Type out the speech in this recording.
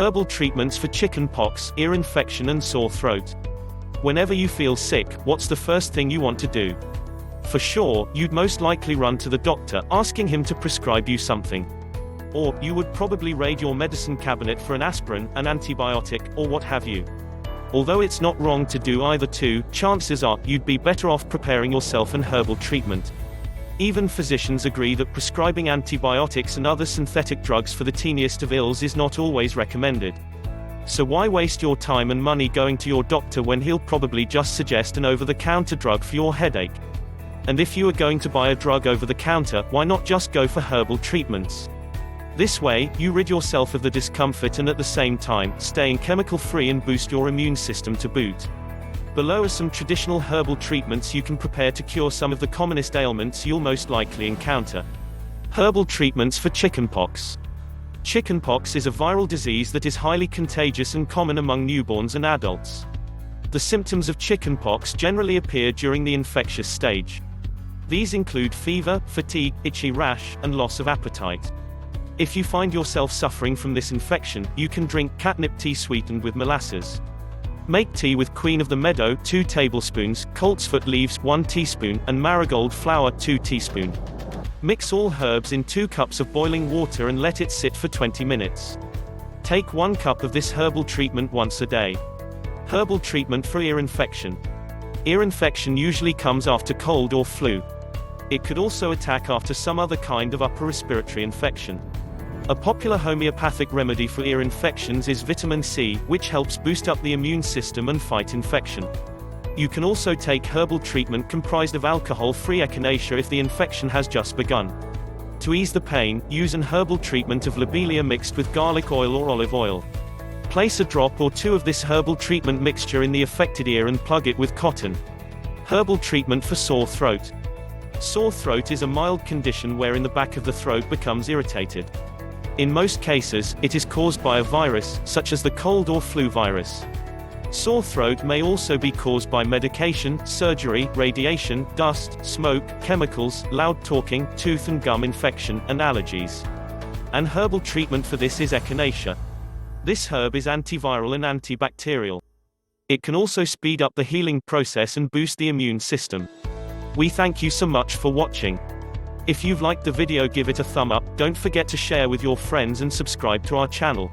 Herbal treatments for chickenpox, ear infection and sore throat. Whenever you feel sick, what's the first thing you want to do? For sure, you'd most likely run to the doctor, asking him to prescribe you something. Or, you would probably raid your medicine cabinet for an aspirin, an antibiotic, or what have you. Although it's not wrong to do either two, chances are, you'd be better off preparing yourself an herbal treatment. Even physicians agree that prescribing antibiotics and other synthetic drugs for the teeniest of ills is not always recommended. So why waste your time and money going to your doctor when he'll probably just suggest an over-the-counter drug for your headache? And if you are going to buy a drug over the counter, why not just go for herbal treatments? This way, you rid yourself of the discomfort and at the same time, staying chemical-free and boost your immune system to boot. Below are some traditional herbal treatments you can prepare to cure some of the commonest ailments you'll most likely encounter. Herbal treatments for chickenpox. Chickenpox is a viral disease that is highly contagious and common among newborns and adults. The symptoms of chickenpox generally appear during the infectious stage. These include fever, fatigue, itchy rash, and loss of appetite. If you find yourself suffering from this infection, you can drink catnip tea sweetened with molasses. Make tea with Queen of the Meadow 2 tablespoons, coltsfoot leaves 1 teaspoon, and marigold flower 2 teaspoons. Mix all herbs in 2 cups of boiling water and let it sit for 20 minutes. Take 1 cup of this herbal treatment once a day. Herbal treatment for ear infection. Ear infection usually comes after cold or flu. It could also attack after some other kind of upper respiratory infection. A popular homeopathic remedy for ear infections is vitamin C, which helps boost up the immune system and fight infection. You can also take herbal treatment comprised of alcohol-free echinacea if the infection has just begun. To ease the pain, use an herbal treatment of lobelia mixed with garlic oil or olive oil. Place a drop or 2 of this herbal treatment mixture in the affected ear and plug it with cotton. Herbal treatment for sore throat. Sore throat is a mild condition wherein the back of the throat becomes irritated. In most cases, it is caused by a virus, such as the cold or flu virus. Sore throat may also be caused by medication, surgery, radiation, dust, smoke, chemicals, loud talking, tooth and gum infection, and allergies. An herbal treatment for this is echinacea. This herb is antiviral and antibacterial. It can also speed up the healing process and boost the immune system. We thank you so much for watching. If you've liked the video, give it a thumb up, don't forget to share with your friends and subscribe to our channel.